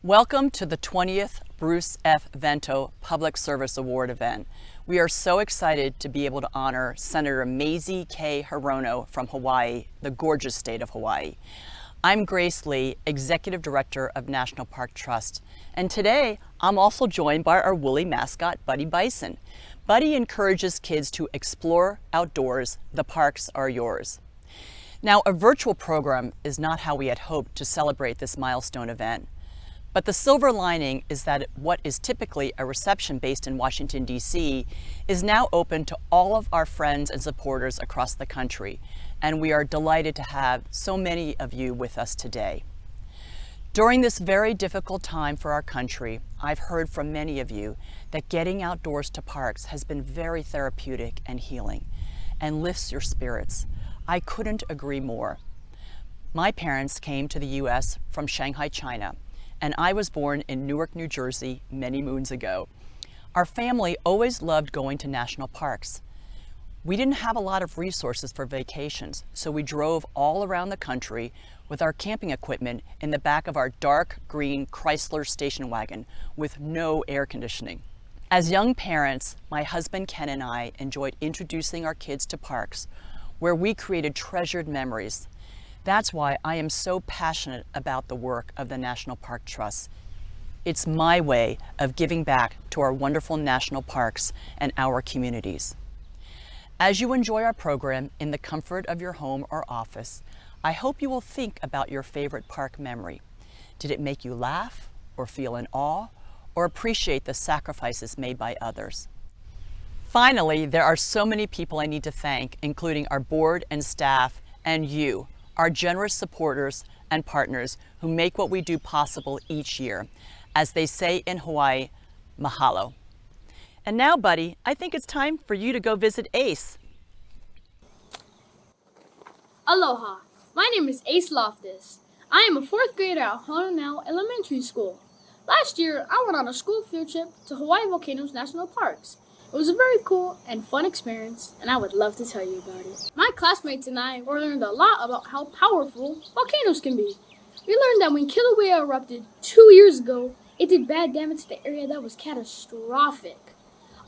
Welcome to the 20th Bruce F. Vento Public Service Award event. We are so excited to be able to honor Senator Mazie K. Hirono from Hawaii, the gorgeous state of Hawaii. I'm Grace Lee, Executive Director of National Park Trust, and today I'm also joined by our woolly mascot, Buddy Bison. Buddy encourages kids to explore outdoors. The parks are yours. Now, a virtual program is not how we had hoped to celebrate this milestone event. But the silver lining is that what is typically a reception based in Washington, D.C. is now open to all of our friends and supporters across the country, and we are delighted to have so many of you with us today. During this very difficult time for our country, I've heard from many of you that getting outdoors to parks has been very therapeutic and healing, and lifts your spirits. I couldn't agree more. My parents came to the U.S. from Shanghai, China, and I was born in Newark, New Jersey many moons ago. Our family always loved going to national parks. We didn't have a lot of resources for vacations, so we drove all around the country with our camping equipment in the back of our dark green Chrysler station wagon with no air conditioning. As young parents, my husband Ken and I enjoyed introducing our kids to parks where we created treasured memories. That's why I am so passionate about the work of the National Park Trust. It's my way of giving back to our wonderful national parks and our communities. As you enjoy our program in the comfort of your home or office, I hope you will think about your favorite park memory. Did it make you laugh or feel in awe or appreciate the sacrifices made by others? Finally, there are so many people I need to thank, including our board and staff and you, our generous supporters and partners who make what we do possible each year. As they say in Hawaii, mahalo. And now, Buddy, I think it's time for you to go visit Ace. Aloha, my name is Ace Loftus. I am a 4th grader at Hirono Elementary School. Last year, I went on a school field trip to Hawaii Volcanoes National Parks. It was a very cool and fun experience, and I would love to tell you about it. My classmates and I learned a lot about how powerful volcanoes can be. We learned that when Kilauea erupted 2 years ago, it did bad damage to the area that was catastrophic.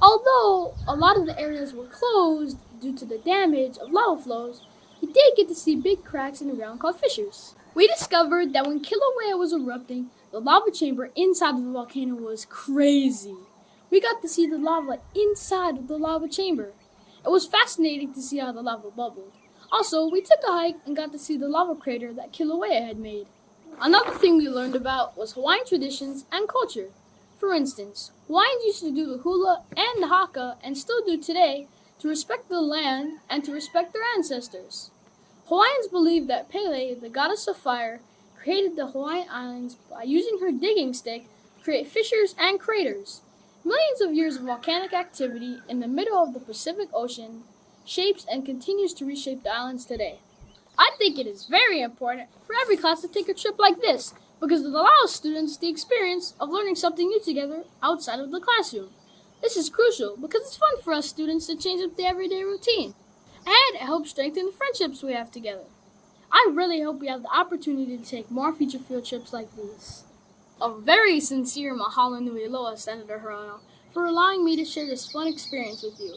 Although a lot of the areas were closed due to the damage of lava flows, we did get to see big cracks in the ground called fissures. We discovered that when Kilauea was erupting, the lava chamber inside of the volcano was crazy. We got to see the lava inside of the lava chamber. It was fascinating to see how the lava bubbled. Also, we took a hike and got to see the lava crater that Kilauea had made. Another thing we learned about was Hawaiian traditions and culture. For instance, Hawaiians used to do the hula and the haka, and still do today, to respect the land and to respect their ancestors. Hawaiians believe that Pele, the goddess of fire, created the Hawaiian Islands by using her digging stick to create fissures and craters. Millions of years of volcanic activity in the middle of the Pacific Ocean shapes and continues to reshape the islands today. I think it is very important for every class to take a trip like this because it allows students the experience of learning something new together outside of the classroom. This is crucial because it's fun for us students to change up the everyday routine, and it helps strengthen the friendships we have together. I really hope we have the opportunity to take more future field trips like these. A very sincere mahalo nui loa, Senator Hirono, for allowing me to share this fun experience with you.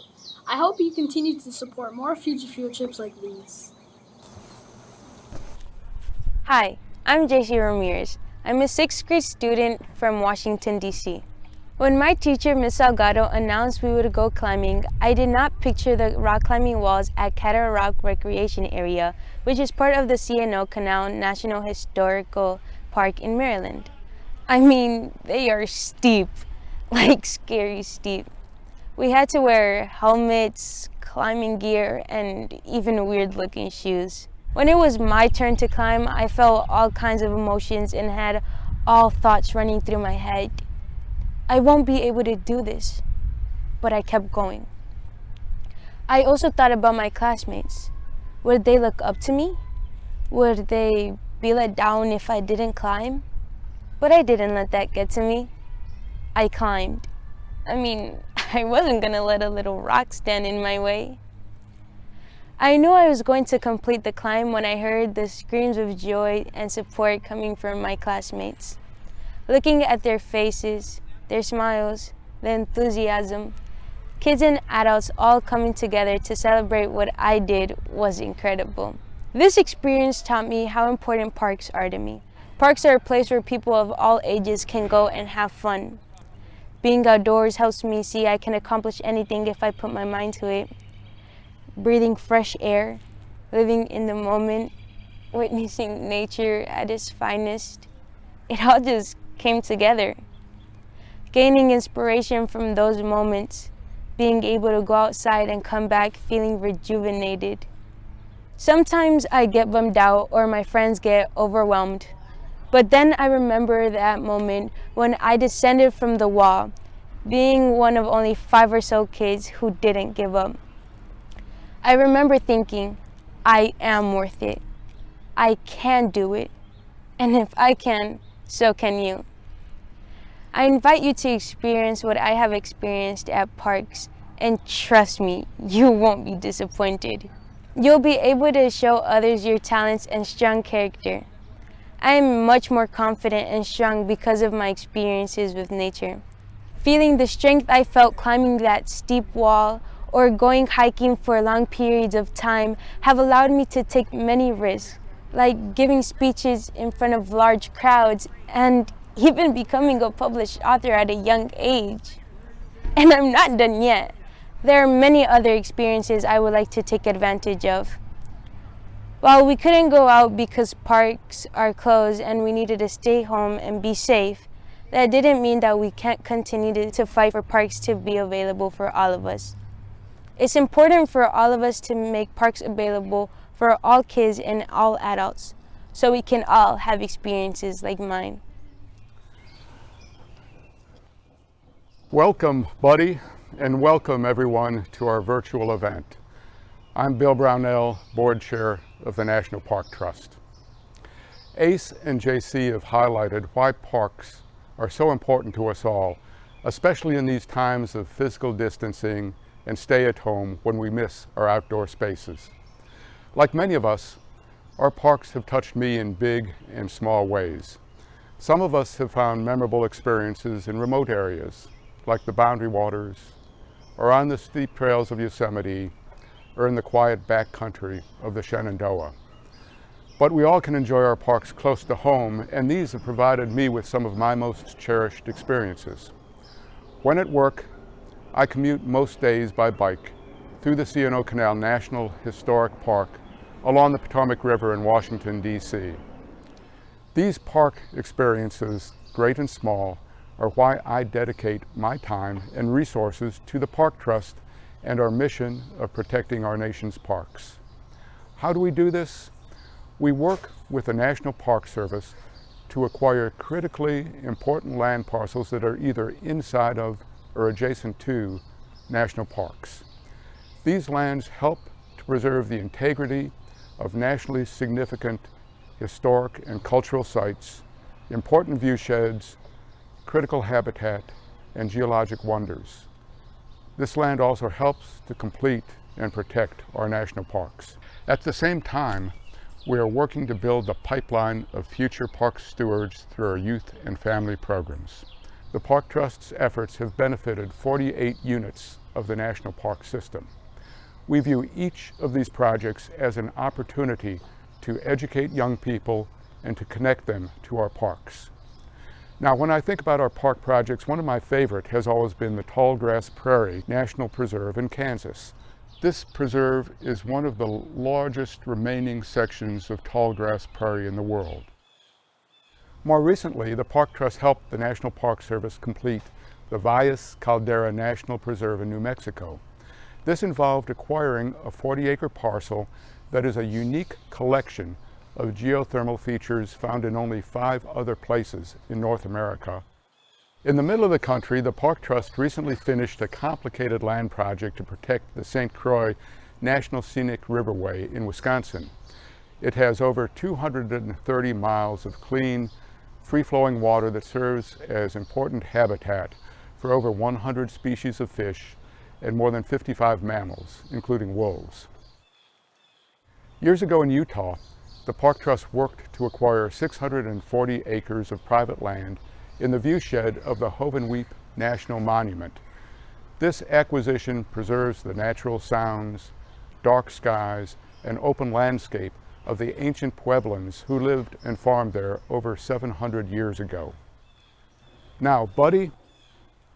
I hope you continue to support more future field trips like these. Hi, I'm JC Ramirez. I'm a 6th grade student from Washington, D.C. When my teacher, Ms. Salgado, announced we would go climbing, I did not picture the rock climbing walls at Cataract Rock Recreation Area, which is part of the C&O Canal National Historical Park in Maryland. I mean, they are steep, like scary steep. We had to wear helmets, climbing gear, and even weird-looking shoes. When it was my turn to climb, I felt all kinds of emotions and had all thoughts running through my head. I won't be able to do this, but I kept going. I also thought about my classmates. Would they look up to me? Would they be let down if I didn't climb? But I didn't let that get to me. I climbed. I mean, I wasn't gonna let a little rock stand in my way. I knew I was going to complete the climb when I heard the screams of joy and support coming from my classmates. Looking at their faces, their smiles, the enthusiasm, kids and adults all coming together to celebrate what I did was incredible. This experience taught me how important parks are to me. Parks are a place where people of all ages can go and have fun. Being outdoors helps me see I can accomplish anything if I put my mind to it. Breathing fresh air, living in the moment, witnessing nature at its finest, it all just came together. Gaining inspiration from those moments, being able to go outside and come back feeling rejuvenated. Sometimes I get bummed out or my friends get overwhelmed. But then I remember that moment when I descended from the wall, being one of only 5 or so kids who didn't give up. I remember thinking, I am worth it. I can do it. And if I can, so can you. I invite you to experience what I have experienced at parks, and trust me, you won't be disappointed. You'll be able to show others your talents and strong character. I am much more confident and strong because of my experiences with nature. Feeling the strength I felt climbing that steep wall or going hiking for long periods of time have allowed me to take many risks, like giving speeches in front of large crowds and even becoming a published author at a young age. And I'm not done yet. There are many other experiences I would like to take advantage of. While we couldn't go out because parks are closed and we needed to stay home and be safe, that didn't mean that we can't continue to fight for parks to be available for all of us. It's important for all of us to make parks available for all kids and all adults, so we can all have experiences like mine. Welcome, buddy, and welcome everyone to our virtual event. I'm Bill Brownell, Board Chair of the National Park Trust. ACE and JC have highlighted why parks are so important to us all, especially in these times of physical distancing and stay at home when we miss our outdoor spaces. Like many of us, our parks have touched me in big and small ways. Some of us have found memorable experiences in remote areas, like the Boundary Waters, or on the steep trails of Yosemite, or in the quiet backcountry of the Shenandoah. But we all can enjoy our parks close to home, and these have provided me with some of my most cherished experiences. When at work, I commute most days by bike through the C&O Canal National Historic Park along the Potomac River in Washington, D.C. These park experiences, great and small, are why I dedicate my time and resources to the Park Trust and our mission of protecting our nation's parks. How do we do this? We work with the National Park Service to acquire critically important land parcels that are either inside of or adjacent to national parks. These lands help to preserve the integrity of nationally significant historic and cultural sites, important viewsheds, critical habitat, and geologic wonders. This land also helps to complete and protect our national parks. At the same time, we are working to build a pipeline of future park stewards through our youth and family programs. The Park Trust's efforts have benefited 48 units of the National Park System. We view each of these projects as an opportunity to educate young people and to connect them to our parks. Now, when I think about our park projects, one of my favorite has always been the Tallgrass Prairie National Preserve in Kansas. This preserve is one of the largest remaining sections of tallgrass prairie in the world. More recently, the Park Trust helped the National Park Service complete the Valles Caldera National Preserve in New Mexico. This involved acquiring a 40-acre parcel that is a unique collection of geothermal features found in only 5 other places in North America. In the middle of the country, the Park Trust recently finished a complicated land project to protect the St. Croix National Scenic Riverway in Wisconsin. It has over 230 miles of clean, free-flowing water that serves as important habitat for over 100 species of fish and more than 55 mammals, including wolves. Years ago in Utah, the Park Trust worked to acquire 640 acres of private land in the viewshed of the Hovenweep National Monument. This acquisition preserves the natural sounds, dark skies, and open landscape of the ancient Pueblans who lived and farmed there over 700 years ago. Now, Buddy,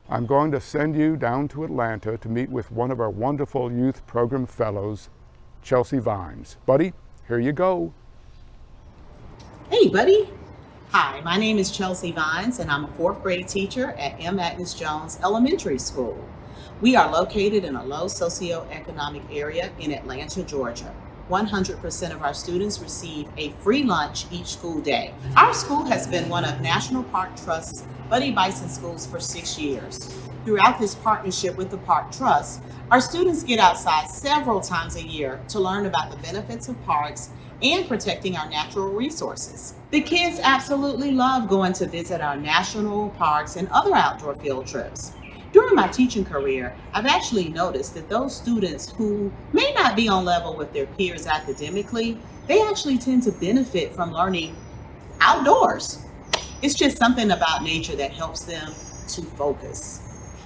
I'm going to send you down to Atlanta to meet with one of our wonderful youth program fellows, Chelsea Vines. Buddy, here you go. Hey, Buddy. Hi, my name is Chelsea Vines, and I'm a 4th grade teacher at M. Agnes Jones Elementary School. We are located in a low socioeconomic area in Atlanta, Georgia. 100% of our students receive a free lunch each school day. Our school has been one of National Park Trust's Buddy Bison schools for 6 years. Throughout this partnership with the Park Trust, our students get outside several times a year to learn about the benefits of parks and protecting our natural resources. The kids absolutely love going to visit our national parks and other outdoor field trips. During my teaching career, I've actually noticed that those students who may not be on level with their peers academically, they actually tend to benefit from learning outdoors. It's just something about nature that helps them to focus.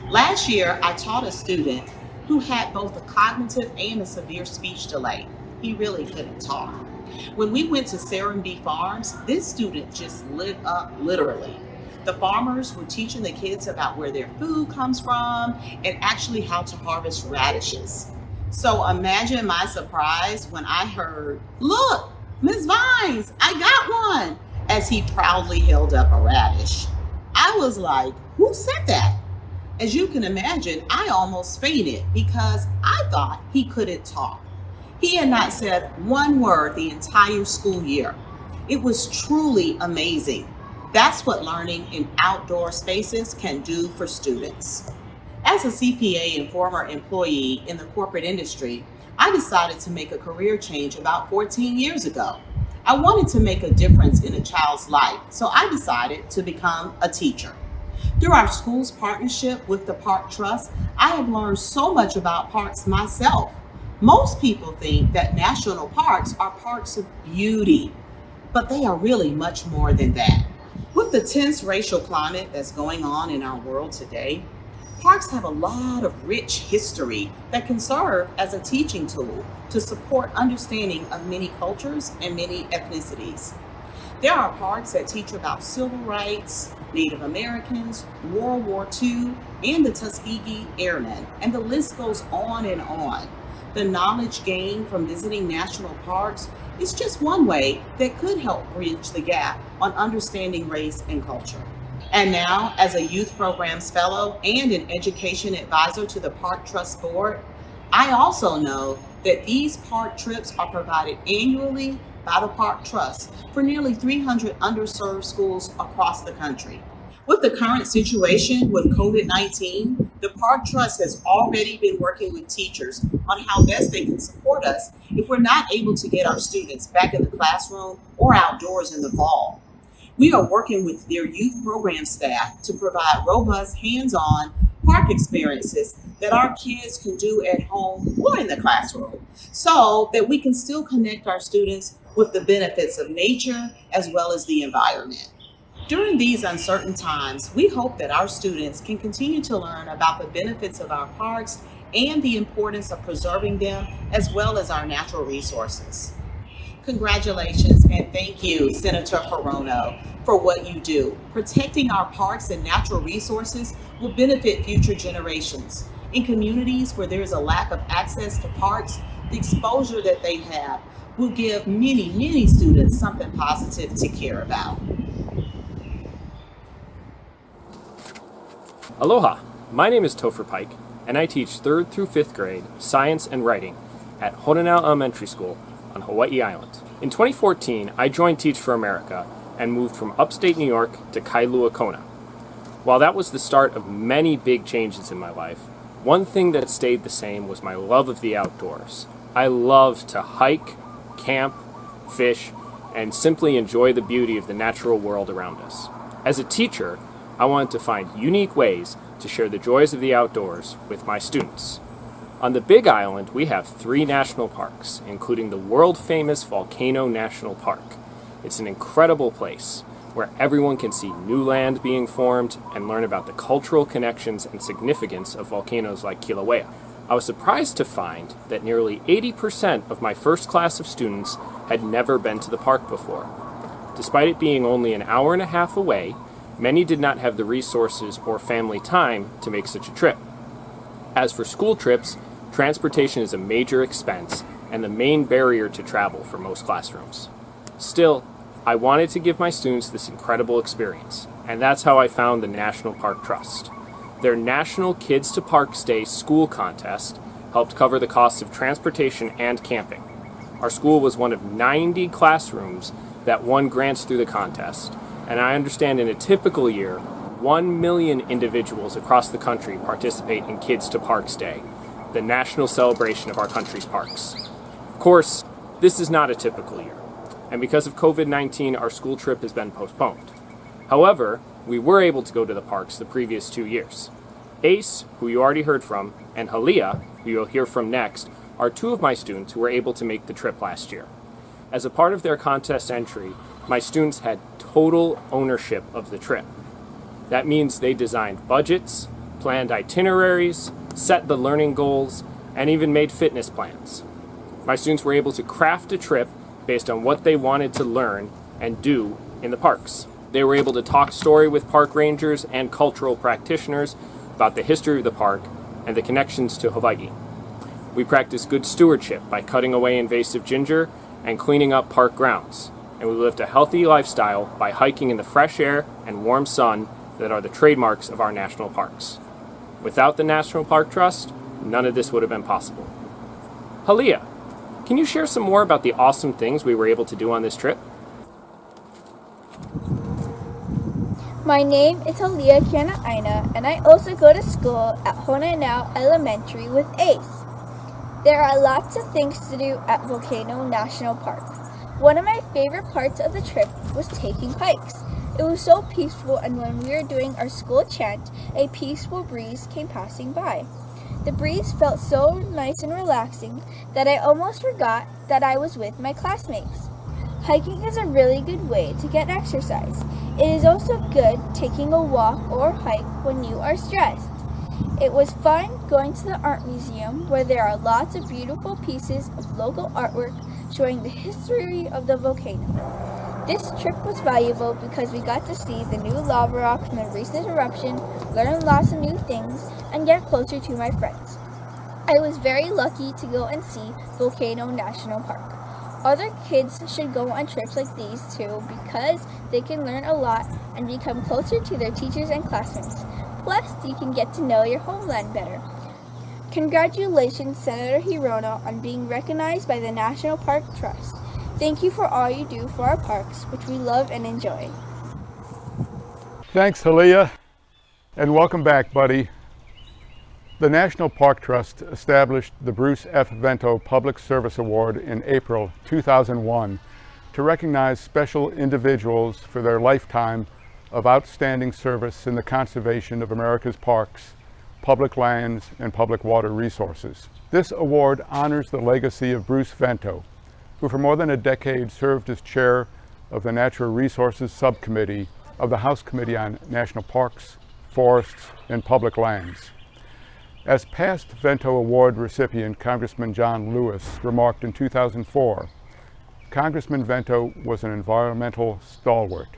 Last year, I taught a student who had both a cognitive and a severe speech delay. He really couldn't talk. When we went to Serenbe Farms, this student just lit up, literally. The farmers were teaching the kids about where their food comes from and actually how to harvest radishes. So imagine my surprise when I heard, "Look, Ms. Vines, I got one," as he proudly held up a radish. I was like, "Who said that?" As you can imagine, I almost fainted because I thought he couldn't talk. He had not said one word the entire school year. It was truly amazing. That's what learning in outdoor spaces can do for students. As a CPA and former employee in the corporate industry, I decided to make a career change about 14 years ago. I wanted to make a difference in a child's life, so I decided to become a teacher. Through our school's partnership with the Park Trust, I have learned so much about parks myself. Most people think that national parks are parks of beauty, but they are really much more than that. With the tense racial climate that's going on in our world today, parks have a lot of rich history that can serve as a teaching tool to support understanding of many cultures and many ethnicities. There are parks that teach about civil rights, Native Americans, World War II, and the Tuskegee Airmen, and the list goes on and on. The knowledge gained from visiting national parks is just one way that could help bridge the gap on understanding race and culture. And now, as a youth programs fellow and an education advisor to the Park Trust Board, I also know that these park trips are provided annually by the Park Trust for nearly 300 underserved schools across the country. With the current situation with COVID-19, the Park Trust has already been working with teachers on how best they can support us if we're not able to get our students back in the classroom or outdoors in the fall. We are working with their youth program staff to provide robust, hands-on park experiences that our kids can do at home or in the classroom, so that we can still connect our students with the benefits of nature as well as the environment. During these uncertain times, we hope that our students can continue to learn about the benefits of our parks and the importance of preserving them, as well as our natural resources. Congratulations and thank you, Senator Hirono, for what you do. Protecting our parks and natural resources will benefit future generations. In communities where there is a lack of access to parks, the exposure that they have will give many, many students something positive to care about. Aloha, my name is Topher Pike, and I teach 3rd through 5th grade science and writing at Hirono Elementary School on Hawaii Island. In 2014, I joined Teach for America and moved from upstate New York to Kailua Kona. While that was the start of many big changes in my life, one thing that stayed the same was my love of the outdoors. I love to hike, camp, fish, and simply enjoy the beauty of the natural world around us. As a teacher, I wanted to find unique ways to share the joys of the outdoors with my students. On the Big Island, we have 3 national parks, including the world-famous Volcano National Park. It's an incredible place. where everyone can see new land being formed and learn about the cultural connections and significance of volcanoes like Kilauea. I was surprised to find that nearly 80% of my first class of students had never been to the park before. Despite it being only an hour and a half away, many did not have the resources or family time to make such a trip. As for school trips, transportation is a major expense and the main barrier to travel for most classrooms. Still, I wanted to give my students this incredible experience, and that's how I found the National Park Trust. Their National Kids to Parks Day school contest helped cover the costs of transportation and camping. Our school was one of 90 classrooms that won grants through the contest, and I understand in a typical year, 1 million individuals across the country participate in Kids to Parks Day, the national celebration of our country's parks. Of course, this is not a typical year, and because of COVID-19, our school trip has been postponed. However, we were able to go to the parks the previous 2 years. Ace, who you already heard from, and Halia, who you'll hear from next, are two of my students who were able to make the trip last year. As a part of their contest entry, my students had total ownership of the trip. That means they designed budgets, planned itineraries, set the learning goals, and even made fitness plans. My students were able to craft a trip based on what they wanted to learn and do in the parks. They were able to talk story with park rangers and cultural practitioners about the history of the park and the connections to Hawaii. We practiced good stewardship by cutting away invasive ginger and cleaning up park grounds. And we lived a healthy lifestyle by hiking in the fresh air and warm sun that are the trademarks of our national parks. Without the National Park Trust, none of this would have been possible. Halia, can you share some more about the awesome things we were able to do on this trip? My name is Halia Kiana'aina, and I also go to school at Hononau Elementary with Ace. There are lots of things to do at Volcano National Park. One of my favorite parts of the trip was taking hikes. It was so peaceful, and when we were doing our school chant, a peaceful breeze came passing by. The breeze felt so nice and relaxing that I almost forgot that I was with my classmates. Hiking is a really good way to get exercise. It is also good taking a walk or hike when you are stressed. It was fun going to the art museum where there are lots of beautiful pieces of local artwork showing the history of the volcano. This trip was valuable because we got to see the new lava rock from the recent eruption, learn lots of new things, and get closer to my friends. I was very lucky to go and see Volcano National Park. Other kids should go on trips like these too because they can learn a lot and become closer to their teachers and classmates. Plus, you can get to know your homeland better. Congratulations, Senator Hirono, on being recognized by the National Park Trust. Thank you for all you do for our parks, which we love and enjoy. Thanks, Halia, and welcome back, buddy. The National Park Trust established the Bruce F. Vento Public Service Award in April 2001 to recognize special individuals for their lifetime of outstanding service in the conservation of America's parks, public lands, and public water resources. This award honors the legacy of Bruce Vento, who for more than a decade served as chair of the Natural Resources Subcommittee of the House Committee on National Parks, Forests, and Public Lands. As past Vento Award recipient Congressman John Lewis remarked in 2004, Congressman Vento was an environmental stalwart,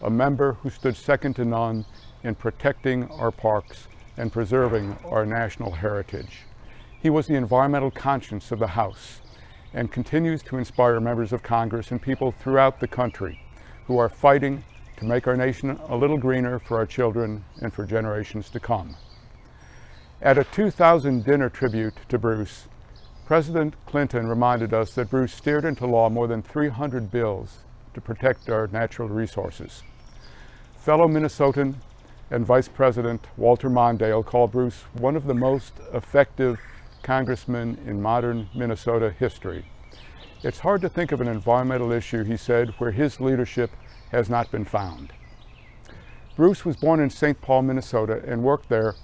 a member who stood second to none in protecting our parks and preserving our national heritage. He was the environmental conscience of the House and continues to inspire members of Congress and people throughout the country who are fighting to make our nation a little greener for our children and for generations to come. At a 2000 dinner tribute to Bruce, President Clinton reminded us that Bruce steered into law more than 300 bills to protect our natural resources. Fellow Minnesotan and Vice President Walter Mondale called Bruce one of the most effective congressmen in modern Minnesota history. It's hard to think of an environmental issue, he said, where his leadership has not been found. Bruce was born in St. Paul, Minnesota, and worked there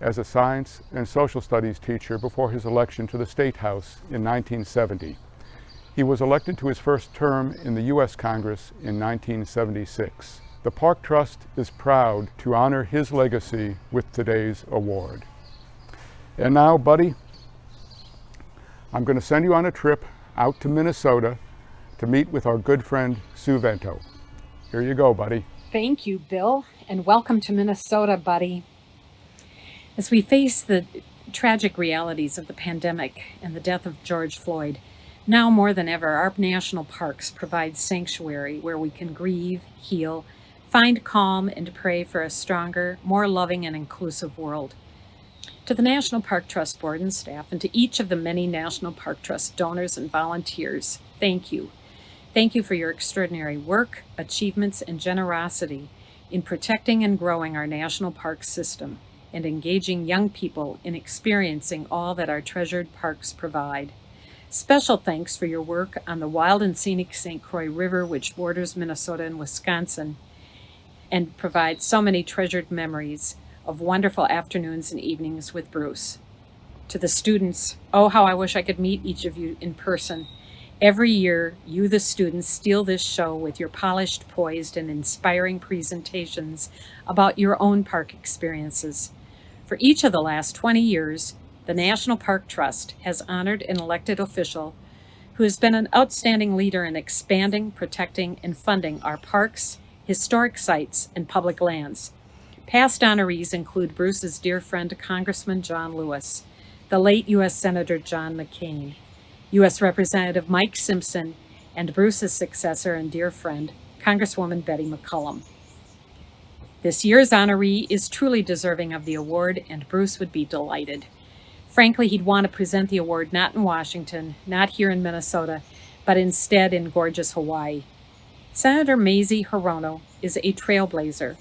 as a science and social studies teacher before his election to the State House in 1970. He was elected to his first term in the U.S. Congress in 1976. The Park Trust is proud to honor his legacy with today's award. And now, buddy, I'm going to send you on a trip out to Minnesota to meet with our good friend Sue Vento. Here you go, buddy. Thank you, Bill, and welcome to Minnesota, buddy. As we face the tragic realities of the pandemic and the death of George Floyd, now more than ever, our national parks provide sanctuary where we can grieve, heal, find calm, and pray for a stronger, more loving and inclusive world. To the National Park Trust Board and staff, and to each of the many National Park Trust donors and volunteers, thank you. Thank you for your extraordinary work, achievements, and generosity in protecting and growing our national park system and engaging young people in experiencing all that our treasured parks provide. Special thanks for your work on the wild and scenic St. Croix River, which borders Minnesota and Wisconsin, and provides so many treasured memories of wonderful afternoons and evenings with Bruce. To the students, oh, how I wish I could meet each of you in person. Every year, you, the students, steal this show with your polished, poised, and inspiring presentations about your own park experiences. For each of the last 20 years, the National Park Trust has honored an elected official who has been an outstanding leader in expanding, protecting, and funding our parks, historic sites, and public lands. Past honorees include Bruce's dear friend, Congressman John Lewis, the late U.S. Senator John McCain, U.S. Representative Mike Simpson, and Bruce's successor and dear friend, Congresswoman Betty McCollum. This year's honoree is truly deserving of the award, and Bruce would be delighted. Frankly, he'd want to present the award not in Washington, not here in Minnesota, but instead in gorgeous Hawaii. Senator Mazie Hirono is a trailblazer,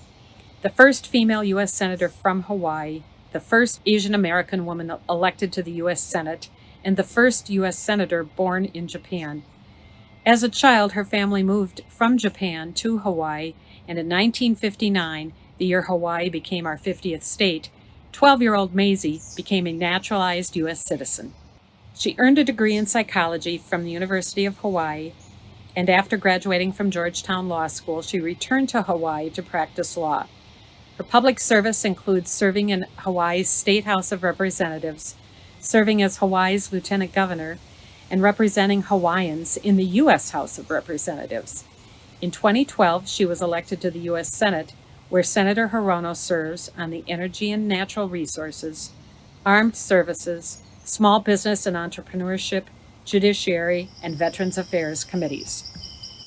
the first female U.S. Senator from Hawaii, the first Asian American woman elected to the U.S. Senate, and the first U.S. Senator born in Japan. As a child, her family moved from Japan to Hawaii, and in 1959, the year Hawaii became our 50th state, 12-year-old Mazie became a naturalized U.S. citizen. She earned a degree in psychology from the University of Hawaii, and after graduating from Georgetown Law School, she returned to Hawaii to practice law. Her public service includes serving in Hawaii's State House of Representatives, serving as Hawaii's Lieutenant Governor, and representing Hawaiians in the U.S. House of Representatives. In 2012, she was elected to the U.S. Senate, where Senator Hirono serves on the Energy and Natural Resources, Armed Services, Small Business and Entrepreneurship, Judiciary, and Veterans Affairs committees.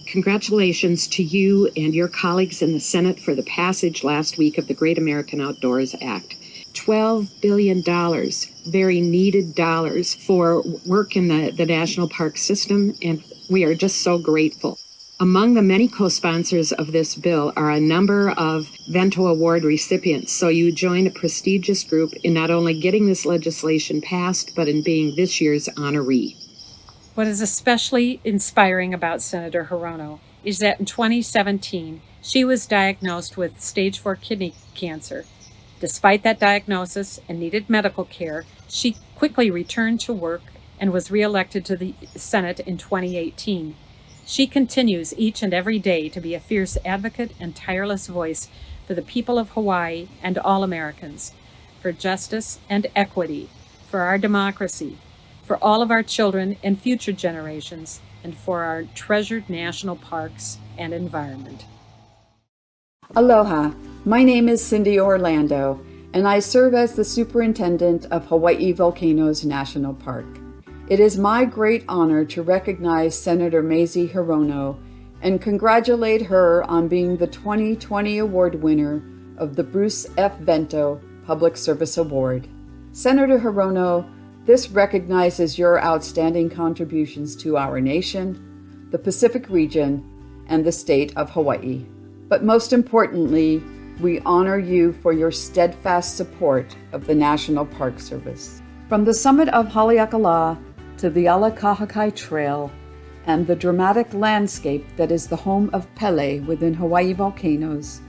Congratulations to you and your colleagues in the Senate for the passage last week of the Great American Outdoors Act. $12 billion, very needed dollars for work in the national park system, and we are just so grateful. Among the many co-sponsors of this bill are a number of Vento Award recipients, so you join a prestigious group in not only getting this legislation passed, but in being this year's honoree. What is especially inspiring about Senator Hirono is that in 2017, she was diagnosed with stage 4 kidney cancer. Despite that diagnosis and needed medical care, she quickly returned to work and was reelected to the Senate in 2018. She continues each and every day to be a fierce advocate and tireless voice for the people of Hawaii and all Americans, for justice and equity, for our democracy, for all of our children and future generations, and for our treasured national parks and environment. Aloha, my name is Cindy Orlando, and I serve as the Superintendent of Hawaii Volcanoes National Park. It is my great honor to recognize Senator Mazie Hirono and congratulate her on being the 2020 award winner of the Bruce F. Vento Public Service Award. Senator Hirono, this recognizes your outstanding contributions to our nation, the Pacific region, and the state of Hawaii. But most importantly, we honor you for your steadfast support of the National Park Service. From the summit of Haleakala to the Alakahakai Trail and the dramatic landscape that is the home of Pele within Hawaii volcanoes,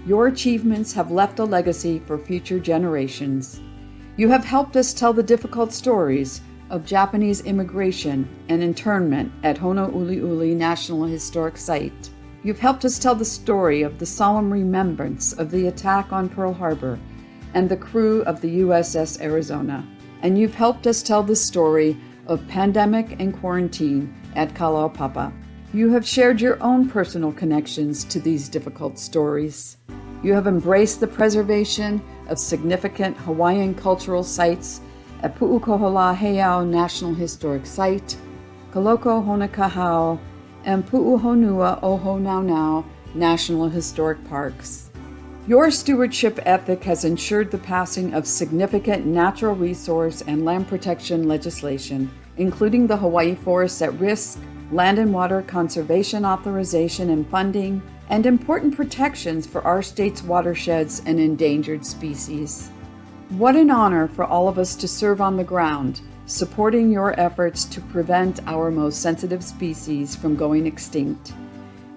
your achievements have left a legacy for future generations. You have helped us tell the difficult stories of Japanese immigration and internment at Honouliuli National Historic Site. You've helped us tell the story of the solemn remembrance of the attack on Pearl Harbor and the crew of the USS Arizona. And you've helped us tell the story of pandemic and quarantine at Kalaupapa. You have shared your own personal connections to these difficult stories. You have embraced the preservation of significant Hawaiian cultural sites at Pu'ukohola Heiau National Historic Site, Kaloko Honokahau, and Pu'uhonua Oho Naunau National Historic Parks. Your stewardship ethic has ensured the passing of significant natural resource and land protection legislation, including the Hawaii Forests at Risk, Land and Water Conservation Authorization and Funding, and important protections for our state's watersheds and endangered species. What an honor for all of us to serve on the ground, supporting your efforts to prevent our most sensitive species from going extinct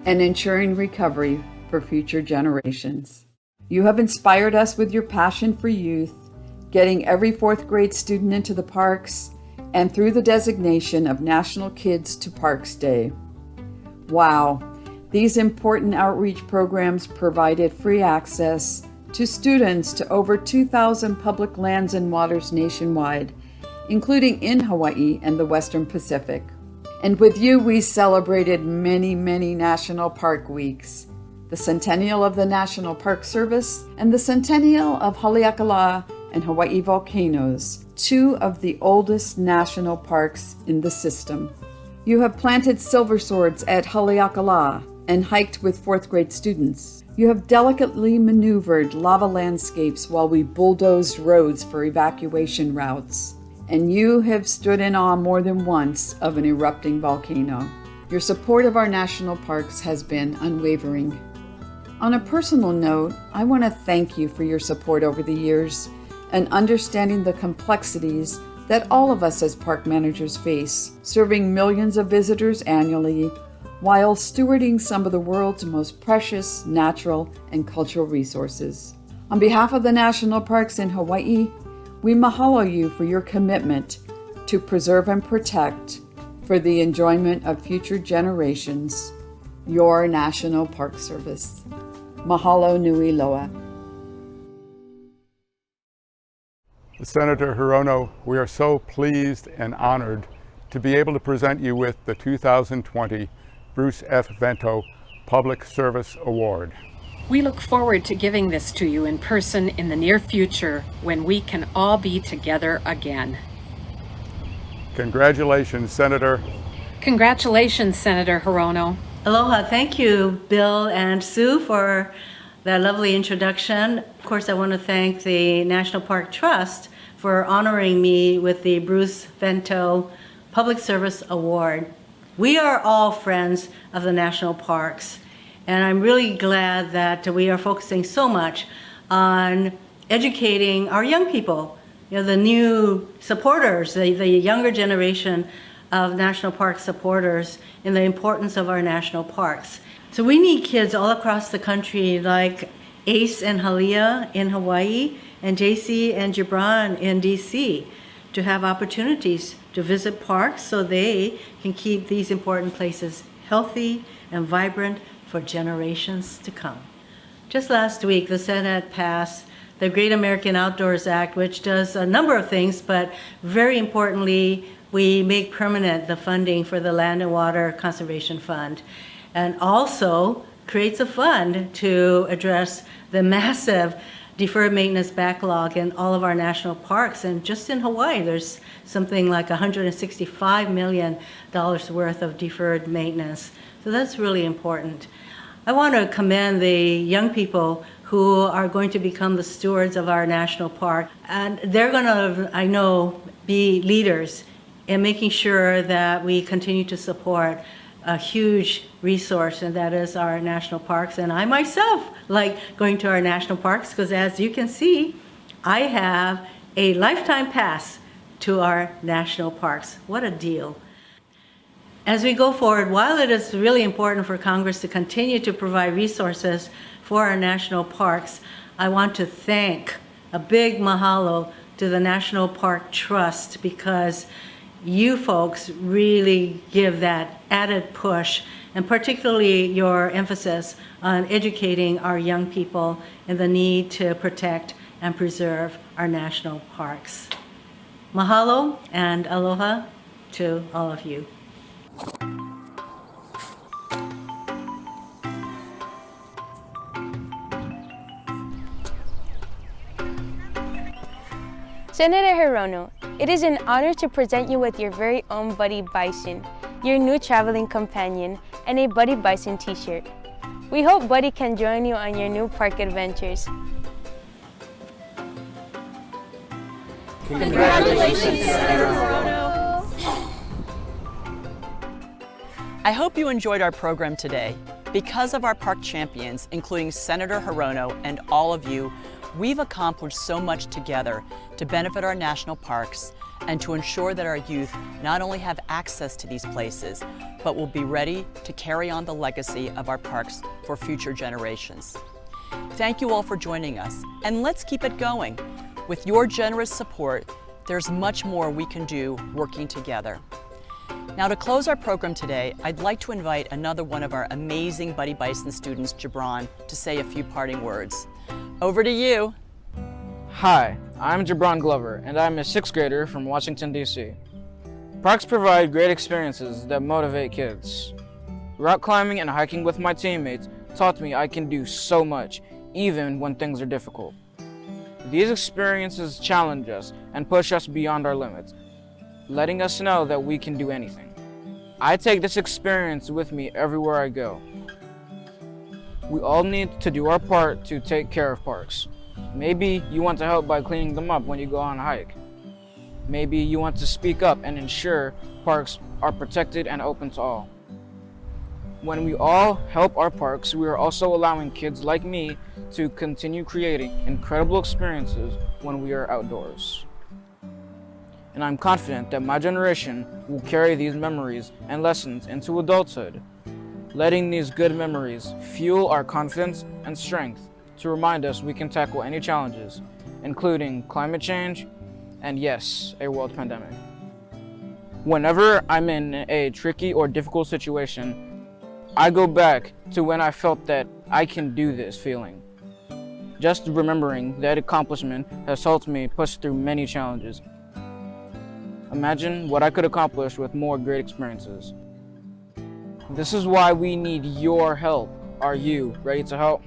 and ensuring recovery for future generations. You have inspired us with your passion for youth, getting every fourth grade student into the parks, and through the designation of National Kids to Parks Day. Wow, these important outreach programs provided free access to students to over 2,000 public lands and waters nationwide, including in Hawaii and the Western Pacific. And with you, we celebrated many, many National Park Weeks, the centennial of the National Park Service and the centennial of Haleakala and Hawaii volcanoes, two of the oldest national parks in the system. You have planted silver swords at Haleakala and hiked with fourth grade students. You have delicately maneuvered lava landscapes while we bulldozed roads for evacuation routes. And you have stood in awe more than once of an erupting volcano. Your support of our national parks has been unwavering. On a personal note, I want to thank you for your support over the years and understanding the complexities that all of us as park managers face, serving millions of visitors annually while stewarding some of the world's most precious natural and cultural resources. On behalf of the national parks in Hawaii, we mahalo you for your commitment to preserve and protect for the enjoyment of future generations, your National Park Service. Mahalo nui loa. Senator Hirono, we are so pleased and honored to be able to present you with the 2020 Bruce F. Vento Public Service Award. We look forward to giving this to you in person in the near future when we can all be together again. Congratulations, Senator. Congratulations, Senator Hirono. Aloha. Thank you, Bill and Sue, for that lovely introduction. Of course, I want to thank the National Park Trust for honoring me with the Bruce Vento Public Service Award. We are all friends of the national parks, and I'm really glad that we are focusing so much on educating our young people, the new supporters, the younger generation of national park supporters in the importance of our national parks. So we need kids all across the country like Ace and Halia in Hawaii and JC and Gibran in DC to have opportunities to visit parks so they can keep these important places healthy and vibrant for generations to come. Just last week, the Senate passed the Great American Outdoors Act, which does a number of things, but very importantly, we make permanent the funding for the Land and Water Conservation Fund, and also creates a fund to address the massive deferred maintenance backlog in all of our national parks. And just in Hawaii, there's something like $165 million worth of deferred maintenance. So that's really important. I want to commend the young people who are going to become the stewards of our national park. And they're going to, I know, be leaders in making sure that we continue to support a huge resource, and that is our national parks. And I myself like going to our national parks because, as you can see, I have a lifetime pass to our national parks. What a deal. As we go forward, while it is really important for Congress to continue to provide resources for our national parks, I want to thank a big mahalo to the National Park Trust, because you folks really give that added push, and particularly your emphasis on educating our young people in the need to protect and preserve our national parks. Mahalo and aloha to all of you. Senator Hirono, it is an honor to present you with your very own Buddy Bison, your new traveling companion, and a Buddy Bison t-shirt. We hope Buddy can join you on your new park adventures. Congratulations, Senator Hirono. I hope you enjoyed our program today. Because of our park champions, including Senator Hirono and all of you, we've accomplished so much together to benefit our national parks and to ensure that our youth not only have access to these places, but will be ready to carry on the legacy of our parks for future generations. Thank you all for joining us, and let's keep it going. With your generous support, there's much more we can do working together. Now, to close our program today, I'd like to invite another one of our amazing Buddy Bison students, Gibran, to say a few parting words. Over to you. Hi, I'm Gibran Glover, and I'm a 6th grader from Washington, D.C. Parks provide great experiences that motivate kids. Rock climbing and hiking with my teammates taught me I can do so much, even when things are difficult. These experiences challenge us and push us beyond our limits, letting us know that we can do anything. I take this experience with me everywhere I go. We all need to do our part to take care of parks. Maybe you want to help by cleaning them up when you go on a hike. Maybe you want to speak up and ensure parks are protected and open to all. When we all help our parks, we are also allowing kids like me to continue creating incredible experiences when we are outdoors. And I'm confident that my generation will carry these memories and lessons into adulthood, letting these good memories fuel our confidence and strength to remind us we can tackle any challenges, including climate change and, yes, a world pandemic. Whenever I'm in a tricky or difficult situation, I go back to when I felt that I can do this feeling. Just remembering that accomplishment has helped me push through many challenges. Imagine what I could accomplish with more great experiences. This is why we need your help. Are you ready to help?